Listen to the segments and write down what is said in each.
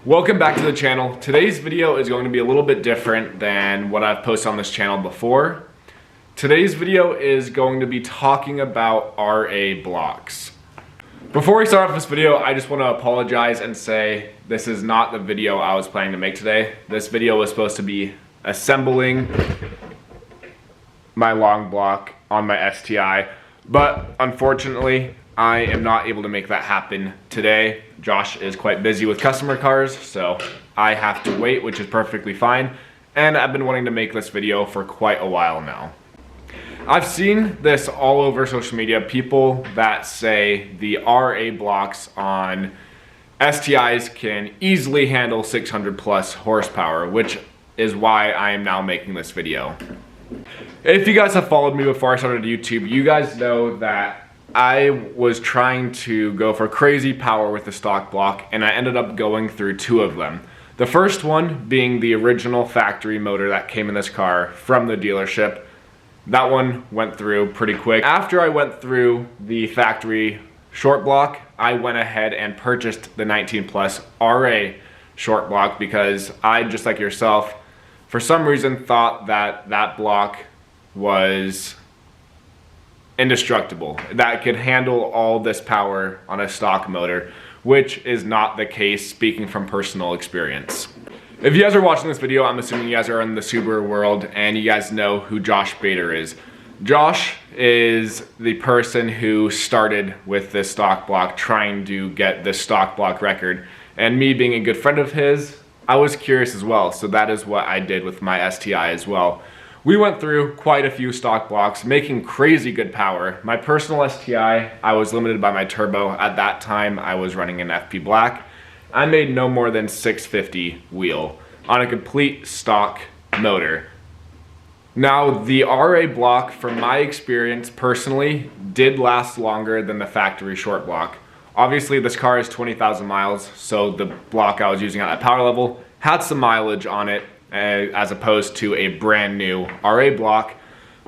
Welcome back to the channel. Today's video is going to be a little bit different than what I've posted on this channel before. Today's video is going to be talking about RA blocks. Before we start off this video, I just want to apologize and say this is not the video I was planning to make today. This video was supposed to be assembling my long block on my STI, but unfortunately I am not able to make that happen today. Josh is quite busy with customer cars, so I have to wait, which is perfectly fine. And I've been wanting to make this video for quite a while now. I've seen this all over social media, people that say the RA blocks on STIs can easily handle 600 plus horsepower, which is why I am now making this video. If you guys have followed me before I started YouTube, you guys know that I was trying to go for crazy power with the stock block, and I ended up going through two of them. The first one being the original factory motor that came in this car from the dealership. That one went through pretty quick. After I went through the factory short block, I went ahead and purchased the 19 plus RA short block because I, just like yourself, for some reason thought that that block was indestructible, that could handle all this power on a stock motor, which is not the case, speaking from personal experience. If you guys are watching this video, I'm assuming you guys are in the Subaru world and you guys know who Josh Bader is. Josh is the person who started with this stock block, trying to get this stock block record, and me being a good friend of his, I was curious as well, so that is what I did with my STI as well. We went through quite a few stock blocks, making crazy good power. My personal STI, I was limited by my turbo. At that time, I was running an FP Black. I made no more than 650 wheel on a complete stock motor. Now, the RA block, from my experience personally, did last longer than the factory short block. Obviously, this car is 20,000 miles, so the block I was using at that power level had some mileage on it, as opposed to a brand new RA block,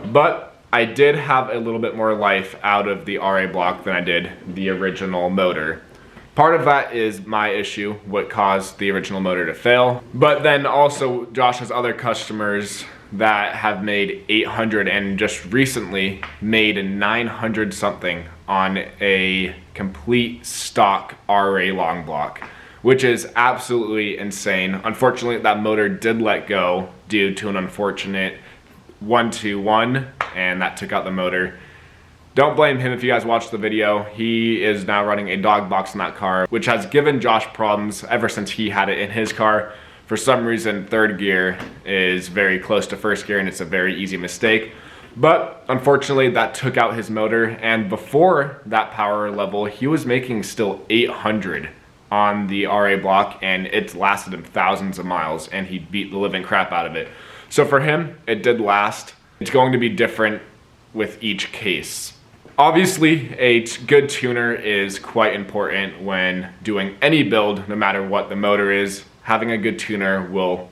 but I did have a little bit more life out of the RA block than I did the original motor. Part of that is my issue, what caused the original motor to fail, but then also Josh has other customers that have made 800 and just recently made 900 something on a complete stock RA long block, which is absolutely insane. Unfortunately, that motor did let go due to an unfortunate 1-2-1, and that took out the motor. Don't blame him if you guys watched the video. He is now running a dog box in that car, which has given Josh problems ever since he had it in his car. For some reason, third gear is very close to first gear, and it's a very easy mistake. But unfortunately, that took out his motor, and before that power level, he was making still 800 on the RA block, and it's lasted him thousands of miles, and he beat the living crap out of it. So for him, it did last. It's going to be different with each case. Obviously, a good tuner is quite important when doing any build, no matter what the motor is. Having a good tuner will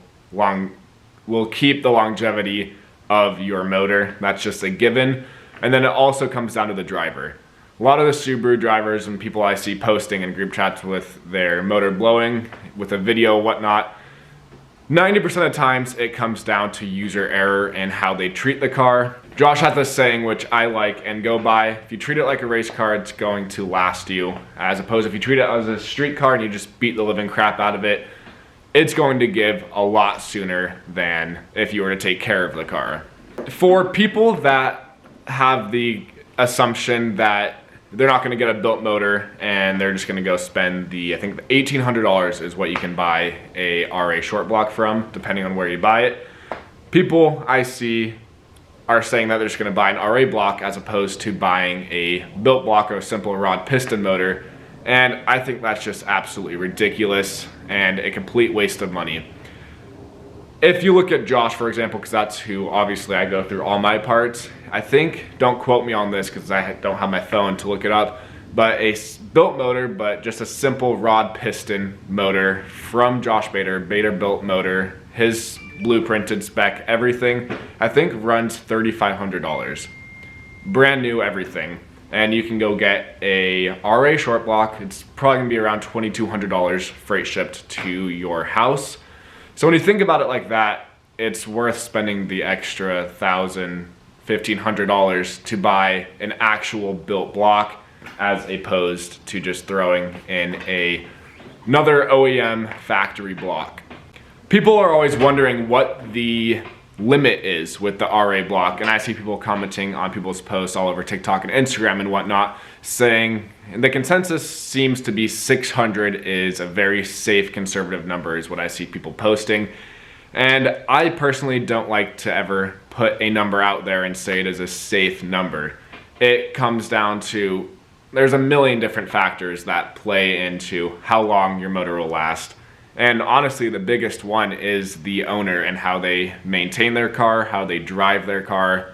keep the longevity of your motor. That's just a given. And then it also comes down to the driver. A lot of the Subaru drivers and people I see posting in group chats with their motor blowing, with a video, whatnot, 90% of the times it comes down to user error and how they treat the car. Josh has this saying, which I like and go by: if you treat it like a race car, it's going to last you. As opposed to if you treat it as a street car and you just beat the living crap out of it, it's going to give a lot sooner than if you were to take care of the car. For people that have the assumption that they're not going to get a built motor and they're just going to go spend I think $1,800 is what you can buy a RA short block from, depending on where you buy it. People I see are saying that they're just going to buy an RA block as opposed to buying a built block or a simple rod piston motor, and I think that's just absolutely ridiculous and a complete waste of money. If you look at Josh, for example, because that's who obviously I go through all my parts, I think, don't quote me on this because I don't have my phone to look it up, but a built motor, but just a simple rod piston motor from Josh Bader, Bader built motor, his blueprinted spec, everything, I think runs $3,500. Brand new everything. and you can go get a RA short block. It's probably gonna be around $2,200 freight shipped to your house. So when you think about it like that, it's worth spending the extra $1,000, $1,500 to buy an actual built block as opposed to just throwing in another OEM factory block. People are always wondering what the limit is with the RA block, and I see people commenting on people's posts all over TikTok and Instagram and whatnot saying, and the consensus seems to be 600 is a very safe conservative number is what I see people posting. And I personally don't like to ever put a number out there and say it is a safe number. It comes down to, there's a million different factors that play into how long your motor will last. And honestly, the biggest one is the owner and how they maintain their car, how they drive their car.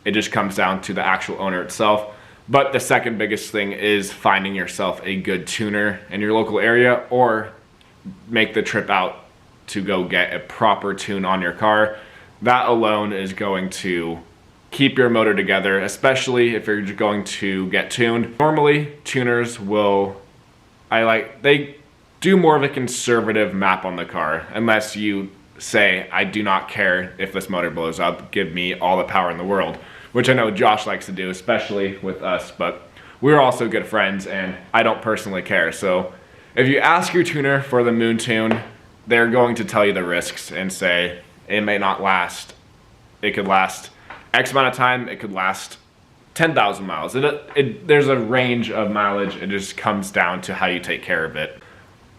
It just comes down to the actual owner itself. But the second biggest thing is finding yourself a good tuner in your local area, or make the trip out to go get a proper tune on your car. That alone is going to keep your motor together, especially if you're going to get tuned. Normally, tuners will, they do more of a conservative map on the car, unless you say, I do not care if this motor blows up, give me all the power in the world, which I know Josh likes to do, especially with us, but we're also good friends and I don't personally care. So if you ask your tuner for the moon tune, they're going to tell you the risks and say it may not last. It could last X amount of time, it could last 10,000 miles. There's a range of mileage, it just comes down to how you take care of it.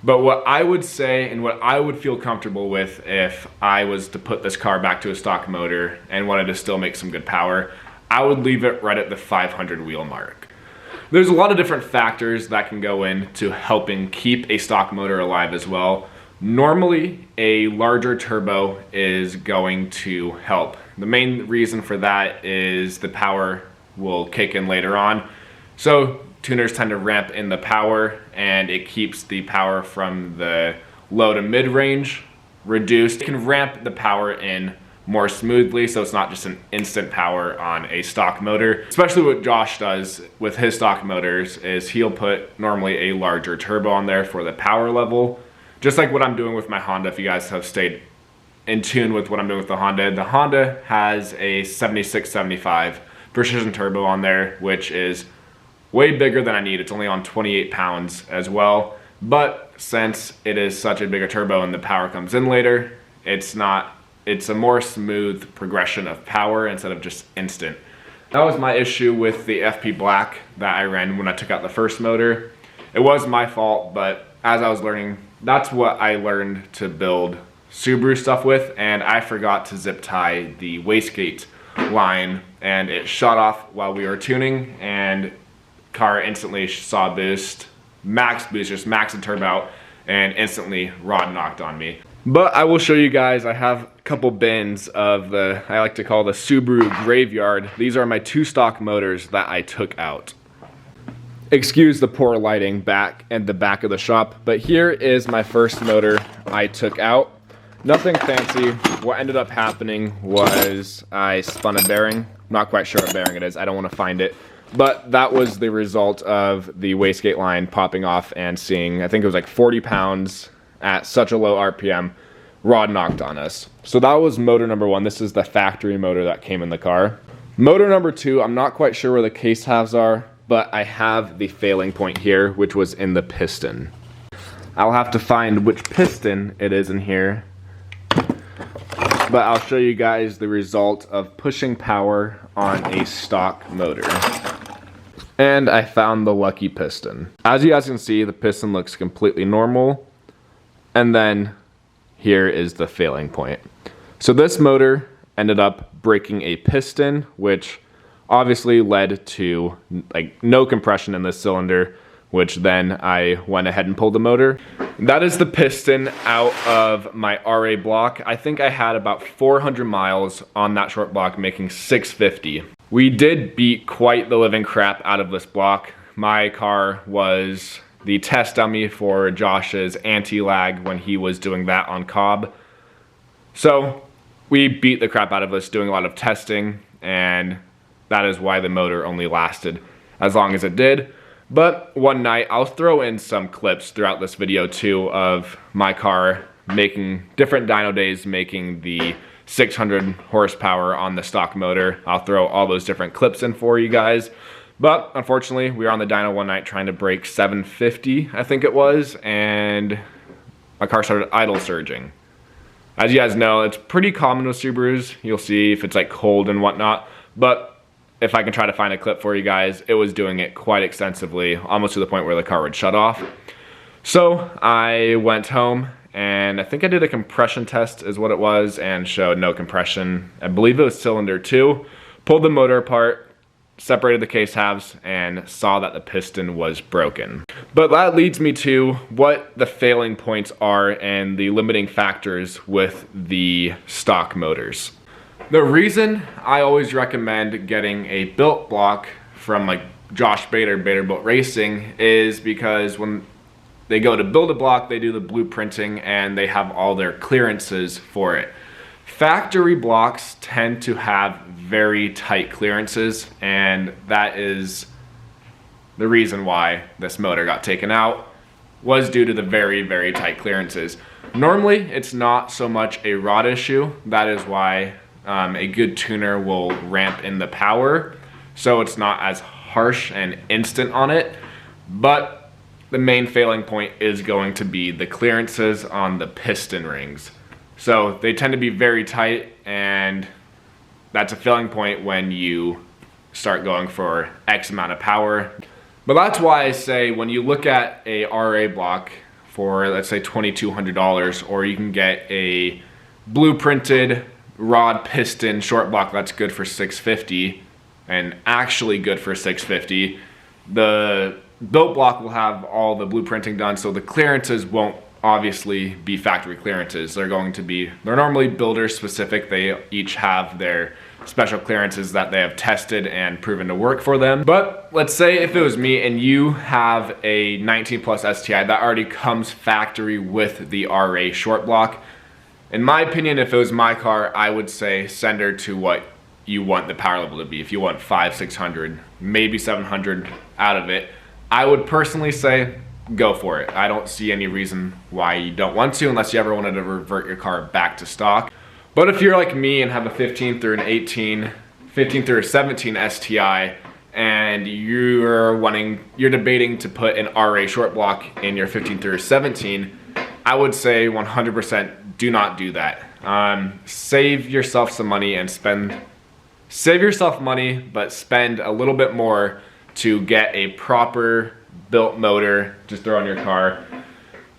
But what I would say and what I would feel comfortable with if I was to put this car back to a stock motor and wanted to still make some good power, I would leave it right at the 500 wheel mark. There's a lot of different factors that can go into helping keep a stock motor alive as well. Normally, a larger turbo is going to help. The main reason for that is the power will kick in later on. So tuners tend to ramp in the power, and it keeps the power from the low to mid range reduced. It can ramp the power in more smoothly, so it's not just an instant power on a stock motor. Especially what Josh does with his stock motors is he'll put normally a larger turbo on there for the power level. Just like what I'm doing with my Honda, if you guys have stayed in tune with what I'm doing with the Honda has a 7675 precision turbo on there, which is way bigger than I need. It's only on 28 pounds as well. But since it is such a bigger turbo and the power comes in later, it's a more smooth progression of power instead of just instant. That was my issue with the FP Black that I ran when I took out the first motor. It was my fault, but as I was learning, that's what I learned to build Subaru stuff with, and I forgot to zip tie the wastegate line, and it shot off while we were tuning, and car instantly saw boost, just max the turbo out, and instantly rod knocked on me. But I will show you guys, I have a couple bins of I like to call the Subaru graveyard. These are my two stock motors that I took out. Excuse the poor lighting back at the back of the shop, but here is my first motor I took out. Nothing fancy. What ended up happening was I spun a bearing. I'm not quite sure what bearing it is. I don't want to find it. But that was the result of the wastegate line popping off and seeing, I think it was like 40 pounds at such a low RPM, rod knocked on us. So that was motor number one. This is the factory motor that came in the car. Motor number two, I'm not quite sure where the case halves are, but I have the failing point here, which was in the piston. I'll have to find which piston it is in here, but I'll show you guys the result of pushing power on a stock motor. And I found the lucky piston. As you guys can see, the piston looks completely normal, and then here is the failing point. So this motor ended up breaking a piston, which obviously led to like no compression in this cylinder, which then I went ahead and pulled the motor. That is the piston out of my RA block. I think I had about 400 miles on that short block, making 650. We did beat quite the living crap out of this block. My car was the test dummy for Josh's anti-lag when he was doing that on Cobb. So we beat the crap out of this doing a lot of testing, and that is why the motor only lasted as long as it did. But one night, I'll throw in some clips throughout this video too of my car making different dyno days, making the 600 horsepower on the stock motor. I'll throw all those different clips in for you guys. But unfortunately, we were on the dyno one night trying to break 750, I think it was, and my car started idle surging. As you guys know, it's pretty common with Subarus. You'll see if it's like cold and whatnot, but if I can try to find a clip for you guys, it was doing it quite extensively, almost to the point where the car would shut off. So I went home and I think I did a compression test is what it was and showed no compression. I believe it was cylinder 2. Pulled the motor apart, separated the case halves, and saw that the piston was broken. But that leads me to what the failing points are and the limiting factors with the stock motors. The reason I always recommend getting a built block from like Josh Bader, Bader Built Racing, is because when they go to build a block, they do the blueprinting and they have all their clearances for it. Factory blocks tend to have very tight clearances, and that is the reason why this motor got taken out, was due to the very, very tight clearances. Normally, it's not so much a rod issue. That is why a good tuner will ramp in the power, so it's not as harsh and instant on it. But the main failing point is going to be the clearances on the piston rings. So they tend to be very tight, and that's a failing point when you start going for X amount of power. But that's why I say when you look at a RA block for, let's say, $2,200, or you can get a blueprinted rod piston short block that's good for $650 and actually good for $650, the built block will have all the blueprinting done, so the clearances won't obviously be factory clearances. They're normally builder specific. They each have their special clearances that they have tested and proven to work for them. But let's say if it was me and you have a 19 plus STI that already comes factory with the RA short block. In my opinion, if it was my car, I would say send her to what you want the power level to be. If you want 500, 600, maybe 700 out of it, I would personally say go for it. I don't see any reason why you don't want to, unless you ever wanted to revert your car back to stock. But if you're like me and have a 15 through an 18, 15 through a 17 STI, and you're debating to put an RA short block in your 15 through a 17, I would say 100% do not do that. Save yourself some money and save yourself money, but spend a little bit more to get a proper built motor. Just throw on your car.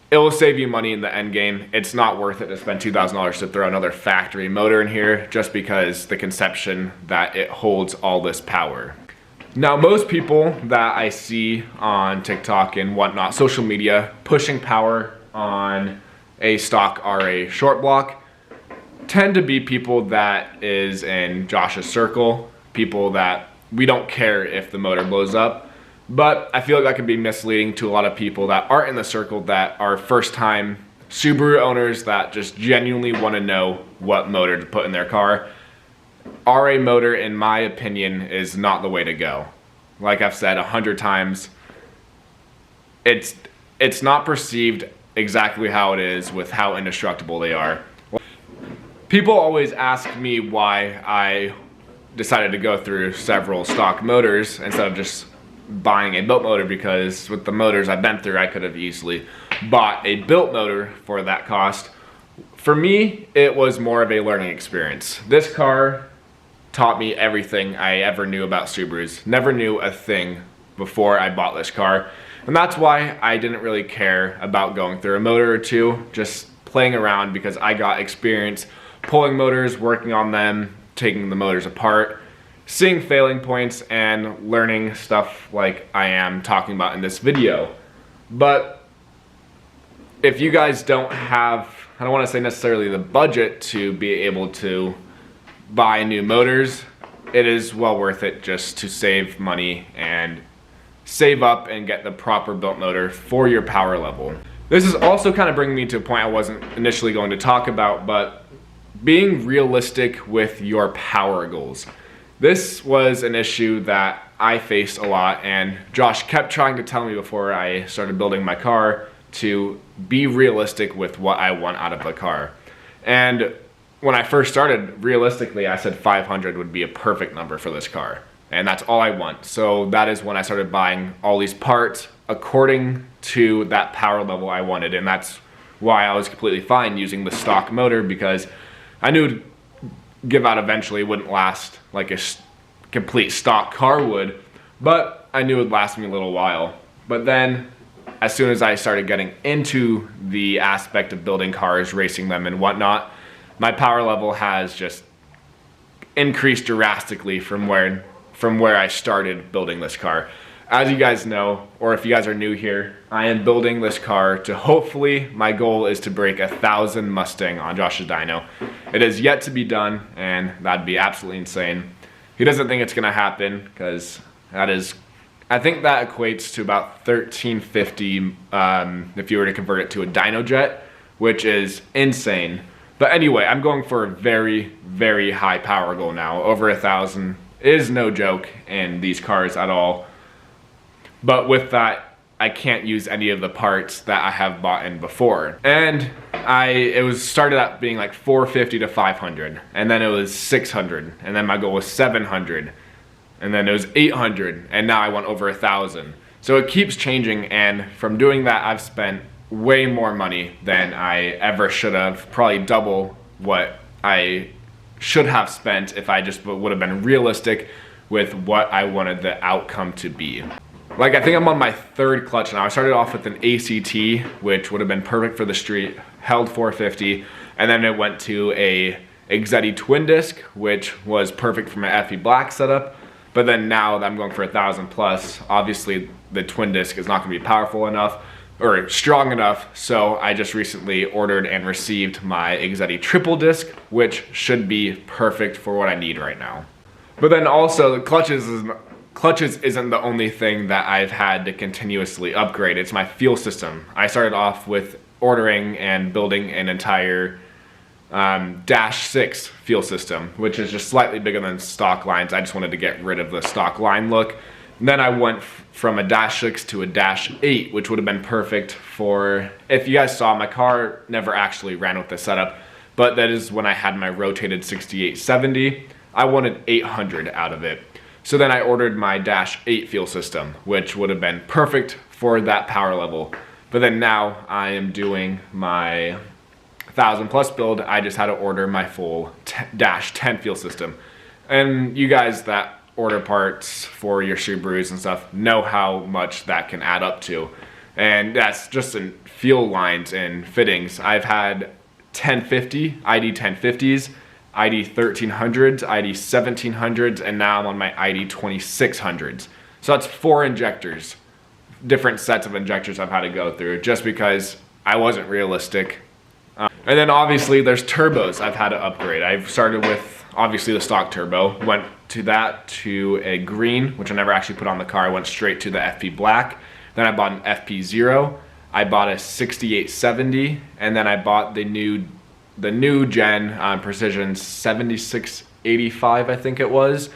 It will save you money in the end game. It's not worth it to spend $2,000 to throw another factory motor in here just because the conception that it holds all this power. Now, most people that I see on TikTok and whatnot, social media, pushing power on a stock RA short block tend to be people that is in Josh's circle, people that we don't care if the motor blows up. But I feel like that can be misleading to a lot of people that aren't in the circle, that are first time Subaru owners that just genuinely want to know what motor to put in their car. RA motor, in my opinion, is not the way to go. Like I've said 100 times, it's not perceived exactly how it is with how indestructible they are. People always ask me why I decided to go through several stock motors instead of just buying a built motor, because with the motors I've been through, I could have easily bought a built motor for that cost. For me, it was more of a learning experience. This car taught me everything I ever knew about Subarus. Never knew a thing before I bought this car. And that's why I didn't really care about going through a motor or two, just playing around, because I got experience pulling motors, working on them, taking the motors apart, seeing failing points, and learning stuff like I am talking about in this video. But if you guys don't have, I don't want to say necessarily the budget to be able to buy new motors, it is well worth it just to save money and save up and get the proper built motor for your power level. This is also kind of bringing me to a point I wasn't initially going to talk about, but being realistic with your power goals. This was an issue that I faced a lot, and Josh kept trying to tell me before I started building my car to be realistic with what I want out of the car. And when I first started, realistically, I said 500 would be a perfect number for this car. And that's all I want. So that is when I started buying all these parts according to that power level I wanted. And that's why I was completely fine using the stock motor, because I knew it'd give out eventually. It wouldn't last like a complete stock car would, but I knew it would last me a little while. But then as soon as I started getting into the aspect of building cars, racing them and whatnot, my power level has just increased drastically from where I started building this car. As you guys know, or if you guys are new here, I am building this car to hopefully, my goal is to break 1,000 Mustang on Josh's dyno. It is yet to be done, and that'd be absolutely insane. He doesn't think it's gonna happen, because that is, I think that equates to about 1350 if you were to convert it to a dyno jet, which is insane. But anyway, I'm going for a very, very high power goal now. Over 1,000 is no joke in these cars at all. But with that, I can't use any of the parts that I have bought in before. And it was started out being like 450 to 500, and then it was 600, and then my goal was 700, and then it was 800, and now I want over 1,000. So it keeps changing, and from doing that, I've spent way more money than I ever should have, probably double what I should have spent if I just would have been realistic with what I wanted the outcome to be. Like, I think I'm on my third clutch now. I started off with an ACT, which would have been perfect for the street, held 450, and then it went to a Exetti twin disc, which was perfect for my FE Black setup. But then now that I'm going for 1,000 plus, obviously the twin disc is not gonna be powerful enough or strong enough, so I just recently ordered and received my Exetti triple disc, which should be perfect for what I need right now. But then also the clutches isn't the only thing that I've had to continuously upgrade. It's my fuel system. I started off with ordering and building an entire Dash 6 fuel system, which is just slightly bigger than stock lines. I just wanted to get rid of the stock line look. And then I went from a Dash 6 to a Dash 8, which would have been perfect for, if you guys saw, my car never actually ran with the setup, but that is when I had my rotated 6870. I wanted 800 out of it. So then I ordered my Dash 8 fuel system, which would have been perfect for that power level. But then now I am doing my 1,000 plus build. I just had to order my full Dash 10 fuel system. And you guys that order parts for your Subarus and stuff know how much that can add up to. And that's just in fuel lines and fittings. I've had 1050, ID 1050s, ID 1300s, ID 1700s, and now I'm on my ID 2600s. So that's 4 injectors, different sets of injectors I've had to go through just because I wasn't realistic. And then obviously there's turbos I've had to upgrade. I've started with obviously the stock turbo, went to that to a green, which I never actually put on the car. I went straight to the FP Black. Then I bought an FP0. I bought a 6870, and then I bought the new gen Precision 7685, I think it was.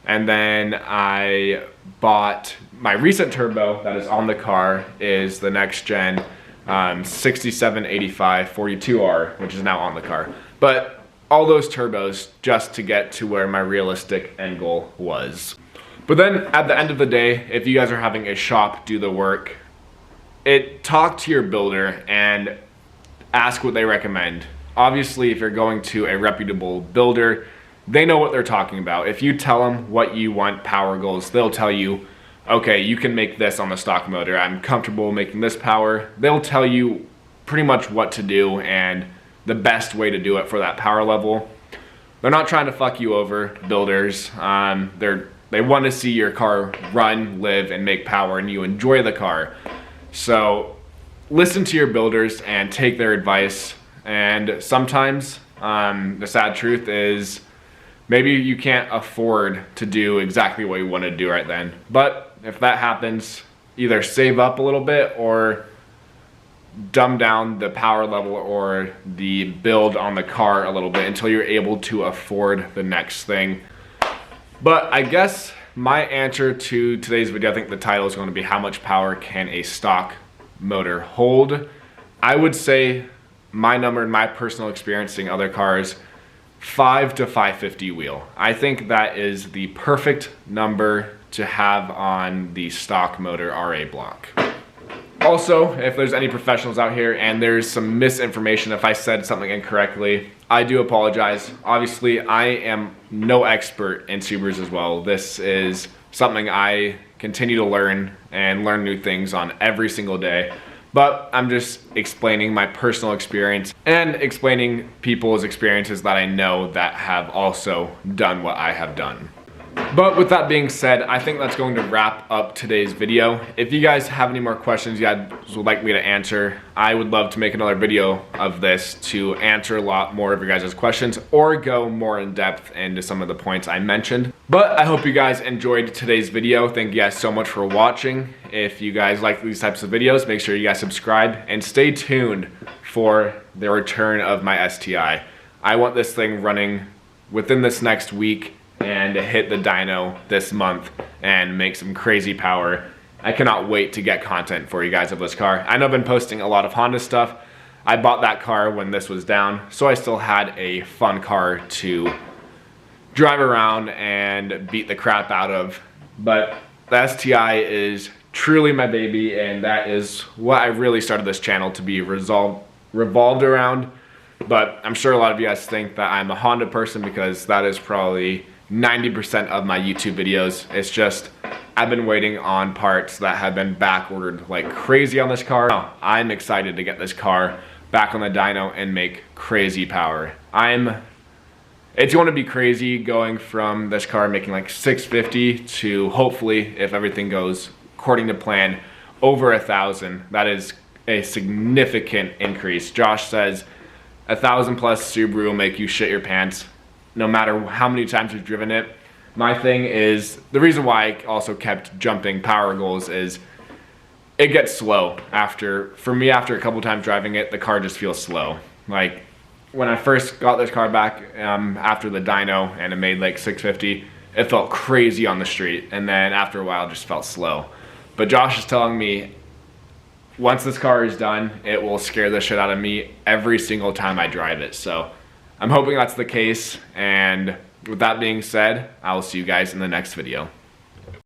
And then I bought my recent turbo that is on the car is the next gen 6785 42R, which is now on the car. But all those turbos just to get to where my realistic end goal was. But then at the end of the day, if you guys are having a shop do the work, talk to your builder and ask what they recommend. Obviously, if you're going to a reputable builder, they know what they're talking about. If you tell them what you want power goals, they'll tell you, okay, you can make this on the stock motor. I'm comfortable making this power. They'll tell you pretty much what to do and the best way to do it for that power level. They're not trying to fuck you over, builders. They want to see your car run, live, and make power, and you enjoy the car. So listen to your builders and take their advice. And sometimes the sad truth is maybe you can't afford to do exactly what you want to do right then. But if that happens, either save up a little bit or dumb down the power level or the build on the car a little bit until you're able to afford the next thing. But I guess my answer to today's video, I think the title is going to be how much power can a stock motor hold. I would say my number in my personal experience seeing other cars, 5 to 550 wheel. I think that is the perfect number to have on the stock motor RA block. Also, if there's any professionals out here and there's some misinformation, if I said something incorrectly, I do apologize. Obviously, I am no expert in Subarus as well. This is something I continue to learn and learn new things on every single day. But I'm just explaining my personal experience and explaining people's experiences that I know that have also done what I have done. But with that being said, I think that's going to wrap up today's video. If you guys have any more questions you guys would like me to answer, I would love to make another video of this to answer a lot more of your guys' questions or go more in depth into some of the points I mentioned. But I hope you guys enjoyed today's video. Thank you guys so much for watching. If you guys like these types of videos, make sure you guys subscribe and stay tuned for the return of my STI. I want this thing running within this next week and to hit the dyno this month and make some crazy power. I cannot wait to get content for you guys of this car. I know I've been posting a lot of Honda stuff. I bought that car when this was down, so I still had a fun car to drive around and beat the crap out of. But the STI is truly my baby, and that is what I really started this channel to be revolved around. But I'm sure a lot of you guys think that I'm a Honda person because that is probably 90% of my YouTube videos. It's just I've been waiting on parts that have been back ordered like crazy on this car. Now, I'm excited to get this car back on the dyno and make crazy power. It's going to be crazy going from this car making like 650 to hopefully, if everything goes according to plan, over 1,000. That is a significant increase. Josh says 1,000 plus Subaru will make you shit your pants no matter how many times you've driven it. My thing is, the reason why I also kept jumping power goals is it gets slow. For me, after a couple times driving it, the car just feels slow. Like when I first got this car back after the dyno and it made like 650, it felt crazy on the street. And then after a while, it just felt slow. But Josh is telling me once this car is done, it will scare the shit out of me every single time I drive it. So I'm hoping that's the case, and with that being said, I will see you guys in the next video.